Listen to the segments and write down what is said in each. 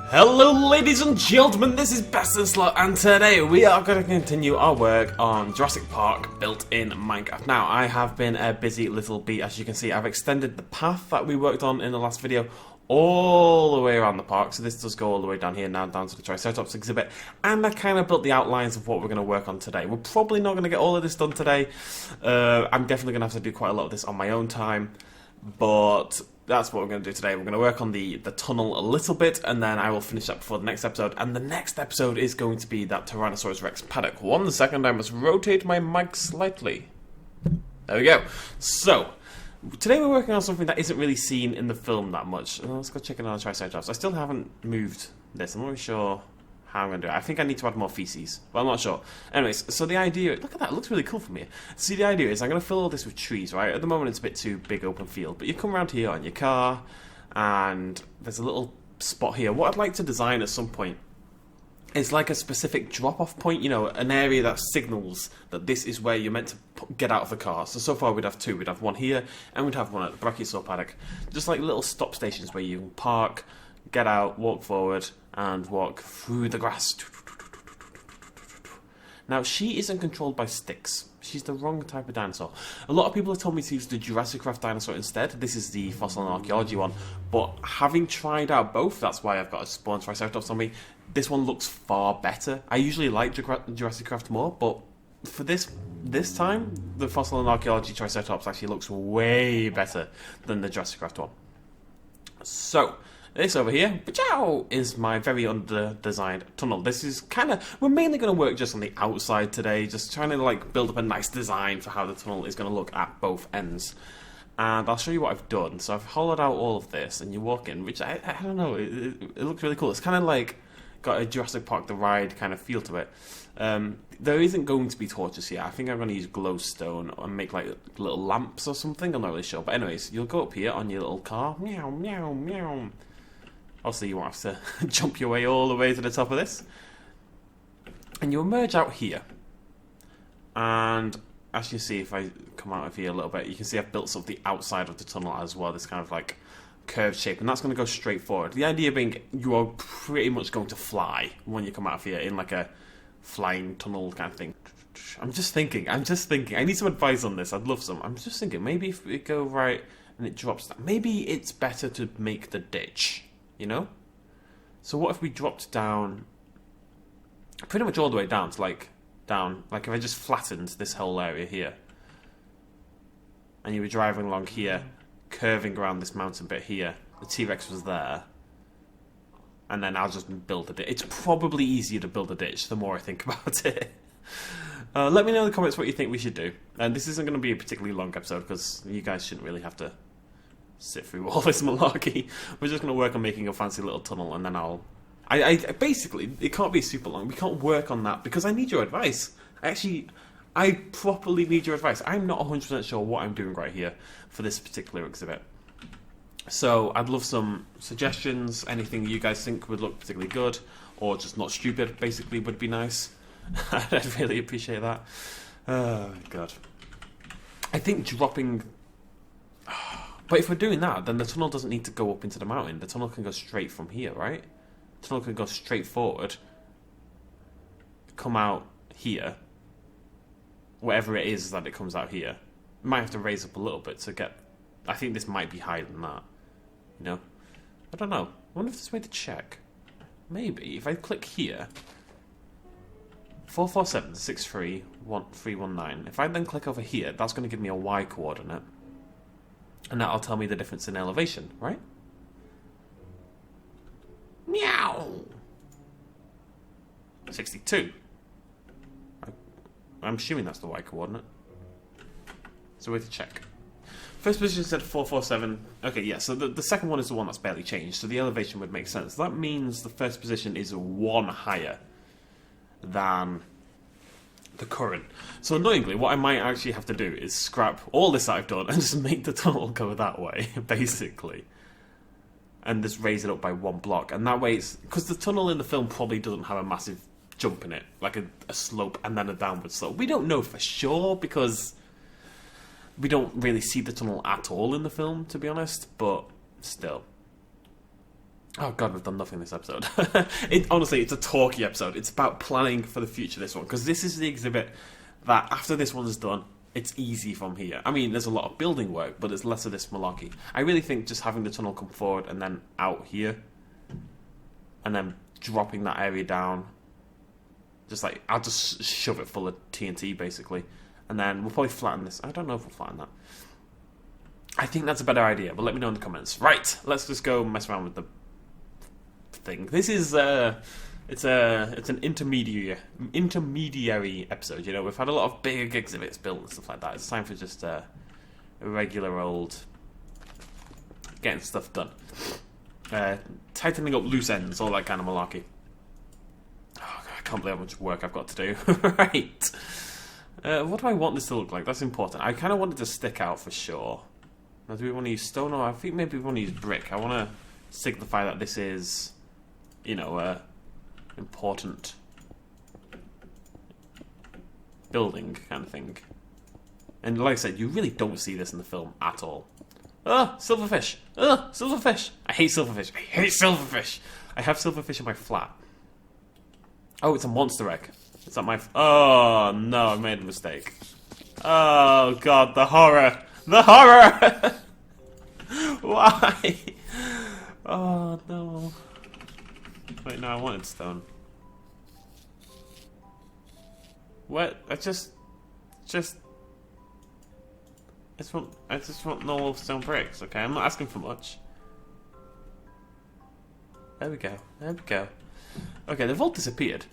Hello ladies and gentlemen, this is BestInSlot, and today we are going to continue our work on Jurassic Park built in Minecraft. Now, I have been a busy little bee. As you can see, I've extended the path that we worked on in the last video all the way around the park, so this does go all the way down here now, down to the Triceratops exhibit, and I kind of built the outlines of what we're going to work on today. We're probably not going to get all of this done today. I'm definitely going to have to do quite a lot of this on my own time, but that's what we're going to do today. We're going to work on the tunnel a little bit, and then I will finish up before the next episode. And the next episode is going to be that Tyrannosaurus Rex paddock. 1 second, I must rotate my mic slightly. There we go. So, today we're working on something that isn't really seen in the film that much. Let's go check it on the Triceratops. I still haven't moved this. I'm not really sure how I'm going to do it. I think I need to add more feces, but I'm not sure. Anyways, so the idea... Look at that, it looks really cool from here. See, the idea is I'm going to fill all this with trees, right? At the moment it's a bit too big open field, but you come around here on your car, and there's a little spot here. What I'd like to design at some point is like a specific drop-off point, you know, an area that signals that this is where you're meant to get out of the car. So far we'd have two. We'd have one here, and we'd have one at the Brachiosaur paddock. Just like little stop stations where you can park, get out, walk forward, and walk through the grass. Now, she isn't controlled by sticks. She's the wrong type of dinosaur. A lot of people have told me to use the Jurassic World dinosaur instead. This is the fossil and archaeology one. But having tried out both, that's why I've got a spawn Triceratops on me, this one looks far better. I usually like Jurassic World more, but for this time, the fossil and archaeology Triceratops actually looks way better than the Jurassic World one. So, this over here, is my very under-designed tunnel. This is kind of... We're mainly going to work just on the outside today, just trying to like build up a nice design for how the tunnel is going to look at both ends. And I'll show you what I've done. So I've hollowed out all of this, and you walk in, which I don't know, it looks really cool. It's kind of like got a Jurassic Park the Ride kind of feel to it. There isn't going to be torches here. I think I'm going to use glowstone and make like little lamps or something. I'm not really sure. But anyways, you'll go up here on your little car. Meow, meow, meow. Obviously, you won't have to jump your way all the way to the top of this. And you emerge out here. And as you see, if I come out of here a little bit, you can see I've built sort of the outside of the tunnel as well, this kind of like curved shape. And that's going to go straight forward. The idea being you are pretty much going to fly when you come out of here in like a flying tunnel kind of thing. I'm just thinking. I need some advice on this. I'd love some. I'm just thinking, maybe if we go right and it drops down, maybe it's better to make the ditch. You know? So what if we dropped down pretty much all the way down to like if I just flattened this whole area here, and you were driving along here, curving around this mountain bit here, the T.REX was there, and then I'll just build a ditch. It's probably easier to build a ditch the more I think about it. Let me know in the comments what you think we should do. And this isn't going to be a particularly long episode because you guys shouldn't really have to sit through all this malarkey. We're just going to work on making a fancy little tunnel, and then I basically, it can't be super long. We can't work on that because I need your advice. I properly need your advice. I'm not 100% sure what I'm doing right here for this particular exhibit. So I'd love some suggestions. Anything you guys think would look particularly good, or just not stupid, basically, would be nice. I'd really appreciate that. Oh, God. I think dropping... But if we're doing that, then the tunnel doesn't need to go up into the mountain. The tunnel can go straight from here, right? The tunnel can go straight forward, come out here, whatever it is that it comes out here. Might have to raise up a little bit to get... I think this might be higher than that, you know? I don't know. I wonder if there's a way to check. Maybe, if I click here, 447-63-1319. If I then click over here, that's going to give me a Y coordinate. And that'll tell me the difference in elevation, right? Meow! 62. I'm assuming that's the Y coordinate. So we have to check. First position said 447. Okay, yeah, so the second one is the one that's barely changed, so the elevation would make sense. That means the first position is 1 higher than the current. So annoyingly, what I might actually have to do is scrap all this that I've done and just make the tunnel go that way, basically. And just raise it up by 1 block. And that way it's... Because the tunnel in the film probably doesn't have a massive jump in it. Like a slope and then a downward slope. We don't know for sure because we don't really see the tunnel at all in the film, to be honest. But still. Oh god, we've done nothing this episode. Honestly, it's a talky episode. It's about planning for the future, this one. Because this is the exhibit that, after this one is done, it's easy from here. I mean, there's a lot of building work, but there's less of this malarkey. I really think just having the tunnel come forward and then out here, and then dropping that area down, just like, I'll just shove it full of TNT, basically. And then we'll probably flatten this. I don't know if we'll flatten that. I think that's a better idea, but let me know in the comments. Right, let's just go mess around with the thing. This is it's an intermediary episode. You know, we've had a lot of big exhibits built and stuff like that. It's time for just a regular old getting stuff done, tightening up loose ends, all that kind of malarkey. Oh, God, I can't believe how much work I've got to do. Right, what do I want this to look like? That's important. I kind of want it to stick out for sure. Now, do we want to use stone, or I think maybe we want to use brick? I want to signify that this is, you know, important building kind of thing. And like I said, you really don't see this in the film at all. Oh, silverfish! Oh, silverfish! I hate silverfish. I hate silverfish! I have silverfish in my flat. Oh, it's a monster egg. It's not my... Oh, no, I made a mistake. Oh, God, the horror! The horror! Why? Oh, no. Wait, no, I wanted stone. What? I just want normal stone bricks, okay? I'm not asking for much. There we go. There we go. Okay, they've all disappeared.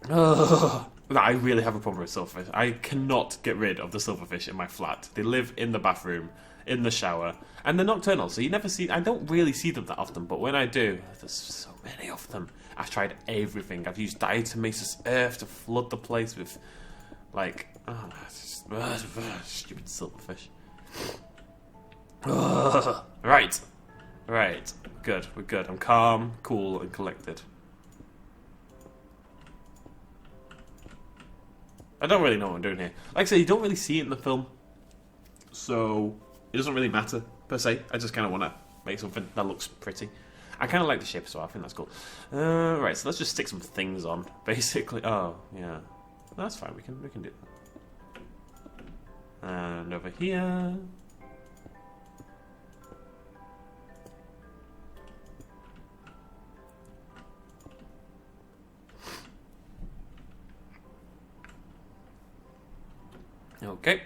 Ugh. I really have a problem with silverfish. I cannot get rid of the silverfish in my flat. They live in the bathroom, in the shower, and they're nocturnal, so you never see... I don't really see them that often, but when I do, there's so many of them. I've tried everything. I've used diatomaceous earth to flood the place with, like... Oh, stupid silverfish. Right. Right. Good. We're good. I'm calm, cool, and collected. I don't really know what I'm doing here. Like I said, you don't really see it in the film, so it doesn't really matter, per se. I just kind of want to make something that looks pretty. I kind of like the shape, so I think that's cool. Right, so let's just stick some things on, basically. Oh, yeah. That's fine, we can do that. And over here... Okay.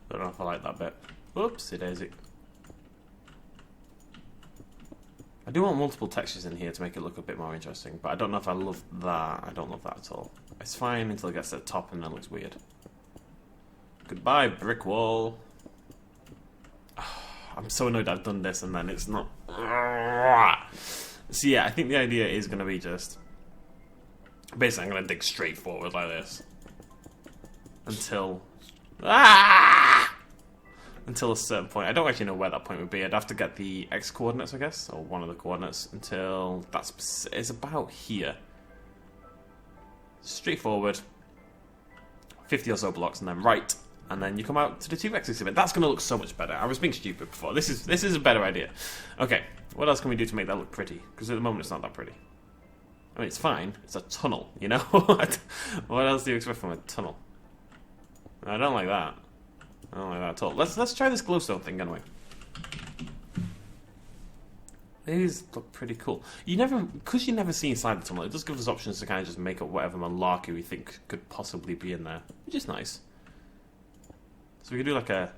Don't know if I like that bit. Oopsie daisy. I do want multiple textures in here to make it look a bit more interesting, but I don't know if I love that. I don't love that at all. It's fine until it gets to the top and then it looks weird. Goodbye, brick wall. I'm so annoyed I've done this and then it's not... So yeah, I think the idea is going to be just... Basically, I'm going to dig straight forward like this. Until... Until a certain point. I don't actually know where that point would be. I'd have to get the X coordinates, I guess. Or one of the coordinates. Until that's... It's about here. Straight forward. 50 or so blocks and then right. And then you come out to the T.REX exhibit. That's going to look so much better. I was being stupid before. This is a better idea. Okay, what else can we do to make that look pretty? Because at the moment it's not that pretty. I mean, it's fine. It's a tunnel, you know? What else do you expect from a tunnel? I don't like that. I don't like that at all. Let's try this glowstone thing, anyway. These look pretty cool. Because you never see inside the tunnel, it does give us options to kind of just make up whatever malarkey we think could possibly be in there, which is nice. So we could do like a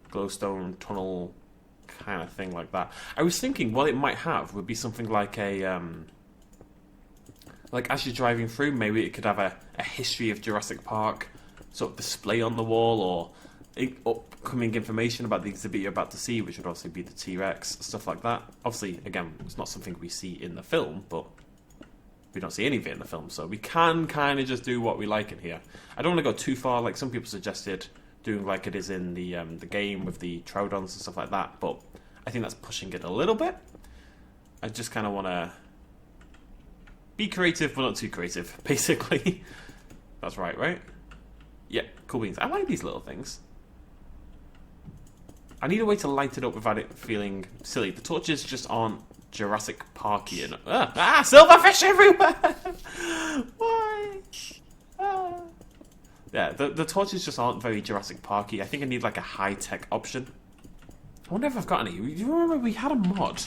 glowstone tunnel kind of thing like that. I was thinking what it might have would be something like a, like as you're driving through, maybe it could have a history of Jurassic Park sort of display on the wall, or upcoming information about the exhibit you're about to see, which would obviously be the T.REX, stuff like that. Obviously, again, it's not something we see in the film, but we don't see any of it in the film, so we can kind of just do what we like in here. I don't want to go too far, like some people suggested doing like it is in the game with the Troodons and stuff like that, but I think that's pushing it a little bit. I just kind of want to Be creative, but not too creative, basically. That's right? Yeah, cool beans. I like these little things. I need a way to light it up without it feeling silly. The torches just aren't Jurassic Parkian. Silverfish everywhere! Why? Yeah, the torches just aren't very Jurassic Parky. I think I need like a high-tech option. I wonder if I've got any. Do you remember we had a mod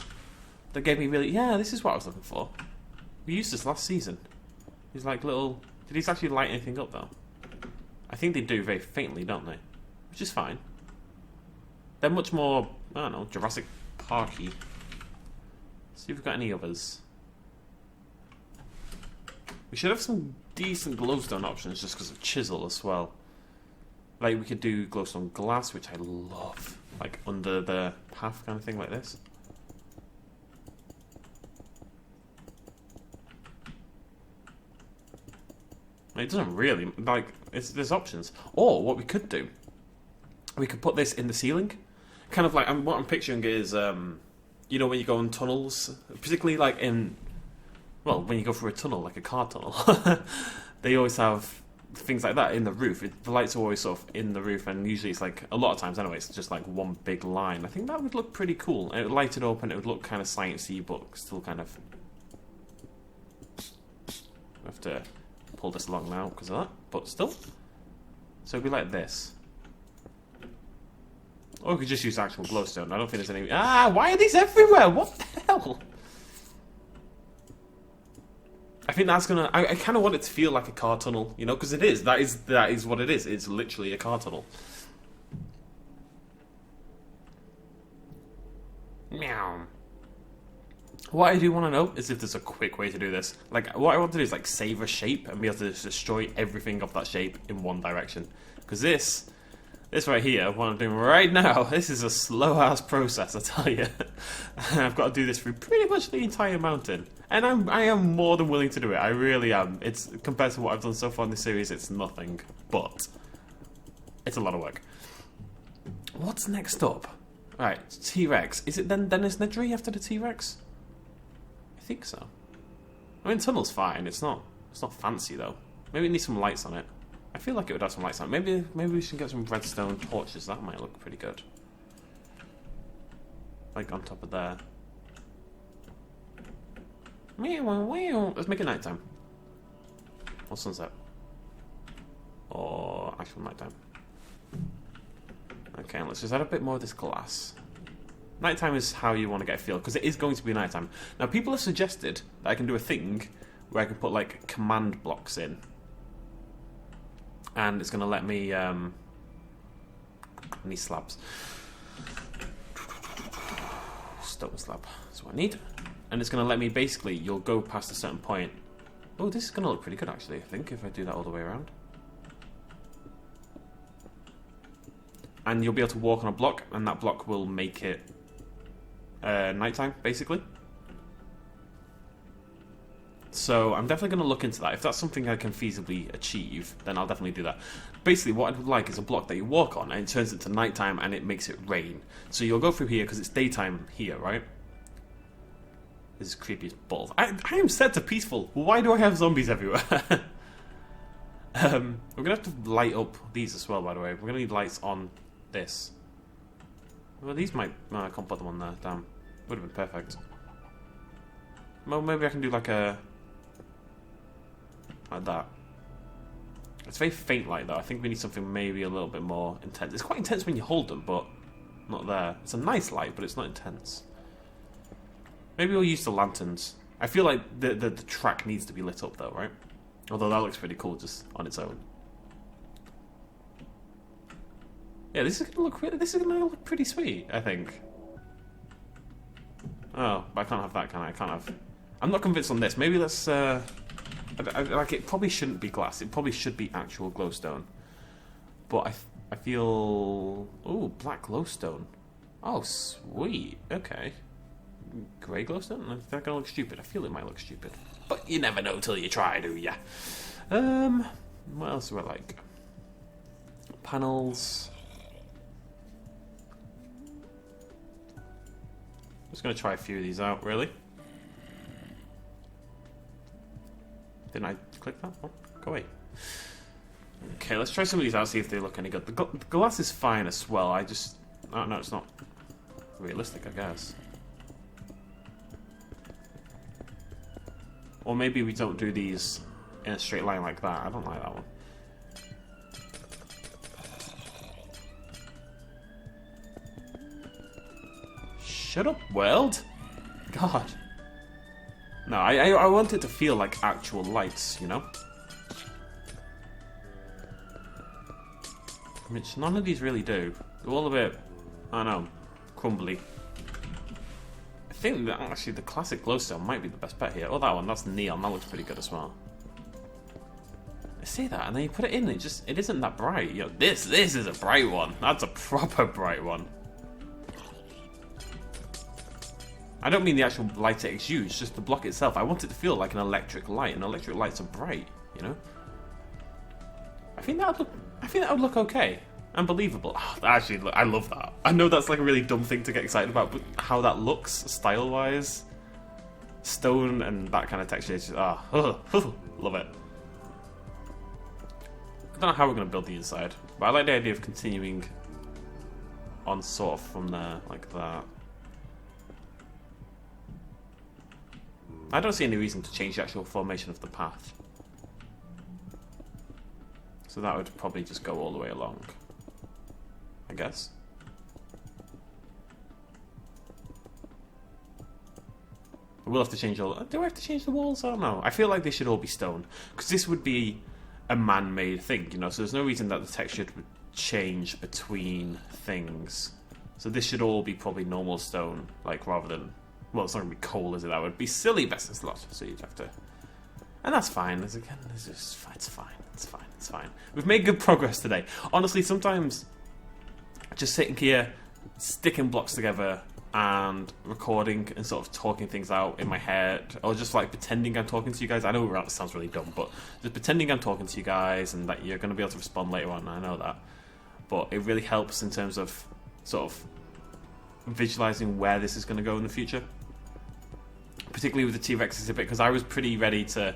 that gave me really... Yeah, this is what I was looking for. We used this last season. These like little... Did these actually light anything up though? I think they do very faintly, don't they? Which is fine. They're much more, I don't know, Jurassic Parky. See if we've got any others. We should have some decent glowstone options just because of chisel as well. Like we could do glowstone glass, which I love. Like under the path kind of thing like this. It doesn't really, like, there's options. Or what we could do, we could put this in the ceiling. Kind of like, what I'm picturing is, you know when you go in tunnels, particularly like in, well, when you go through a tunnel, like a car tunnel, they always have things like that in the roof. The lights are always sort of in the roof, and usually it's like, a lot of times anyway, it's just like one big line. I think that would look pretty cool. It would light it up and it would look kind of sciencey, but still kind of... I have to pull this along now because of that, but still. So it'd be like this. Or we could just use actual glowstone. I don't think there's any... why are these everywhere? What the hell? I think that's gonna... I kind of want it to feel like a car tunnel, you know, because it is. That is what it is. It's literally a car tunnel. Meow. What I do want to know is if there's a quick way to do this. Like, what I want to do is, like, save a shape and be able to just destroy everything of that shape in one direction. Because this right here, what I'm doing right now, this is a slow-ass process, I tell you. I've got to do this through pretty much the entire mountain. And I am more than willing to do it. I really am. It's, compared to what I've done so far in this series, it's nothing. But it's a lot of work. What's next up? Alright, T.REX. Is it then Dennis Nedry after the T.REX? I think so. I mean, tunnel's fine. It's not fancy though. Maybe it needs some lights on it. I feel like it would have some lights on it. Maybe we should get some redstone torches. That might look pretty good. Like on top of there. Let's make it nighttime. Or sunset. Or actual nighttime. Okay, let's just add a bit more of this glass. Nighttime is how you want to get a feel, because it is going to be nighttime. Now, people have suggested that I can do a thing where I can put, like, command blocks in. And it's going to let me, I need slabs. Stone slab. That's what I need. And it's going to let me, basically, you'll go past a certain point. Oh, this is going to look pretty good, actually, I think, if I do that all the way around. And you'll be able to walk on a block, and that block will make it nighttime, basically. So I'm definitely going to look into that. If that's something I can feasibly achieve, then I'll definitely do that. Basically, what I would like is a block that you walk on, and it turns it to nighttime, and it makes it rain. So you'll go through here, because it's daytime here, right? This is creepy as balls. I am set to peaceful. Why do I have zombies everywhere? We're going to have to light up these as well, by the way. We're going to need lights on this. Well, these might... No, I can't put them on there. Damn. Would have been perfect. Well, maybe I can do like a... Like that. It's very faint light, though. I think we need something maybe a little bit more intense. It's quite intense when you hold them, but not there. It's a nice light, but it's not intense. Maybe we'll use the lanterns. I feel like the track needs to be lit up, though, right? Although that looks pretty cool just on its own. Yeah, this is gonna look pretty sweet, I think. Oh, but I can't have that, can I? I can't have... I'm not convinced on this. Maybe let's... like, it probably shouldn't be glass. It probably should be actual glowstone. But I feel... Ooh, black glowstone. Oh, sweet. Okay. Grey glowstone? Is that gonna look stupid? I feel it might look stupid. But you never know till you try, do ya? What else do I like? Panels... Just going to try a few of these out, really. Didn't I click that? Oh, go away. Okay, let's try some of these out, see if they look any good. The glass is fine as well, I just... Oh, no, it's not realistic, I guess. Or maybe we don't do these in a straight line like that. I don't like that one. Shut up, world! God. No, I want it to feel like actual lights, you know? Which none of these really do. They're all a bit, I don't know, crumbly. I think that actually the classic glowstone might be the best bet here. Oh, that one, that's neon. That looks pretty good as well. I say that, and then you put it in, it isn't that bright. You know, this is a bright one. That's a proper bright one. I don't mean the actual light it's used, just the block itself. I want it to feel like an electric light, and electric lights are bright, you know? I think that would look okay and believable. Oh, actually, I love that. I know that's like a really dumb thing to get excited about, but how that looks style-wise, stone and that kind of texture is just, love it. I don't know how we're going to build the inside, but I like the idea of continuing on sort of from there, like that. I don't see any reason to change the actual formation of the path. So that would probably just go all the way along, I guess. We'll have to change all... Do I have to change the walls? I don't know. I feel like they should all be stone. Because this would be a man-made thing, you know? So there's no reason that the texture would change between things. So this should all be probably normal stone, like, rather than... Well, it's not going to be coal, is it? That would be silly BestInSlot. So you'd have to... And that's fine. It's fine. We've made good progress today. Honestly, sometimes just sitting here, sticking blocks together, and recording and sort of talking things out in my head, or just like pretending I'm talking to you guys. I know it sounds really dumb, but just pretending I'm talking to you guys and that you're going to be able to respond later on. I know that. But it really helps in terms of sort of visualizing where this is going to go in the future. Particularly with the T.REX exhibit, because I was pretty ready to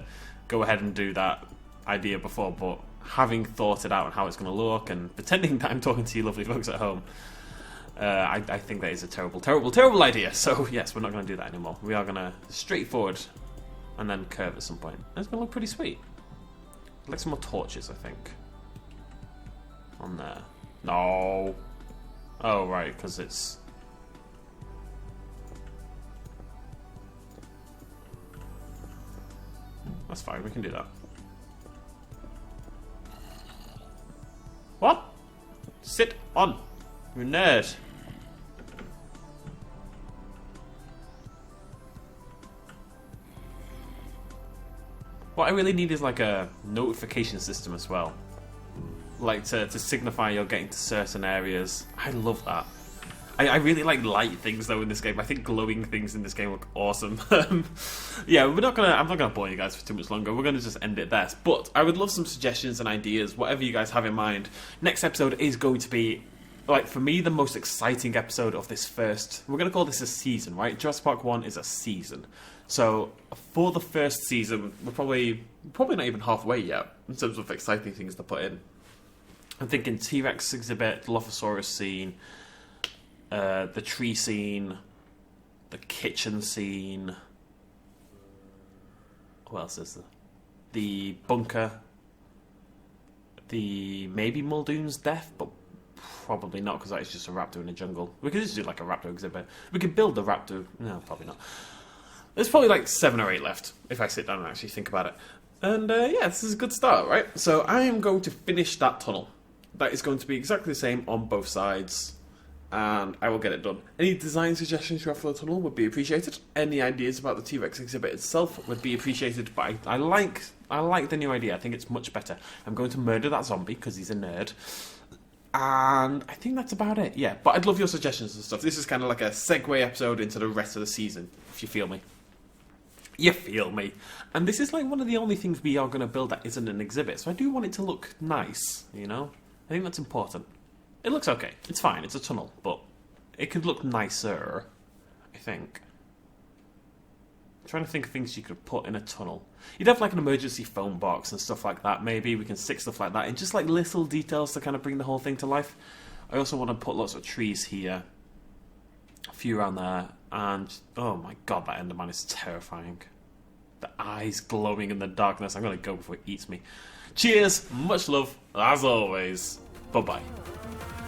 go ahead and do that idea before, but having thought it out and how it's going to look and pretending that I'm talking to you lovely folks at home, I think that is a terrible, terrible, terrible idea. So yes, we're not going to do that anymore. We are going to straightforward and then curve at some point. And it's going to look pretty sweet. I'd like some more torches, I think. On there. No. Oh, right, because it's... That's fine, we can do that. What? Sit on, you nerd. What I really need is like a notification system as well. Like to signify you're getting to certain areas. I love that. I really like light things though in this game. I think glowing things in this game look awesome. Yeah, I'm not gonna bore you guys for too much longer. We're gonna just end it there. But I would love some suggestions and ideas, whatever you guys have in mind. Next episode is going to be, like, for me, the most exciting episode of this first... We're gonna call this a season, right? Jurassic Park 1 is a season. So for the first season, we're probably not even halfway yet in terms of exciting things to put in. I'm thinking T.REX exhibit, Dilophosaurus scene, the tree scene, the kitchen scene. What else is there? The bunker. The maybe Muldoon's death, but probably not because that is just a raptor in a jungle. We could just do like a raptor exhibit. We could build the raptor. No, probably not. There's probably like 7 or 8 left if I sit down and actually think about it. And yeah, this is a good start, right? So I am going to finish that tunnel. That is going to be exactly the same on both sides. And I will get it done. Any design suggestions you have for the tunnel would be appreciated. Any ideas about the T.REX exhibit itself would be appreciated. But I like the new idea. I think it's much better. I'm going to murder that zombie because he's a nerd. And I think that's about it. Yeah, but I'd love your suggestions and stuff. This is kind of like a segue episode into the rest of the season, if you feel me. You feel me. And this is like one of the only things we are going to build that isn't an exhibit. So I do want it to look nice, you know? I think that's important. It looks okay. It's fine. It's a tunnel, but it could look nicer, I think. trying to think of things you could put in a tunnel. You'd have like an emergency phone box and stuff like that. Maybe we can stick stuff like that in, just like little details to kind of bring the whole thing to life. I also want to put lots of trees here, a few around there, and oh my god, that Enderman is terrifying. The eyes glowing in the darkness. I'm gonna go before it eats me. Cheers, much love, as always. Bye bye.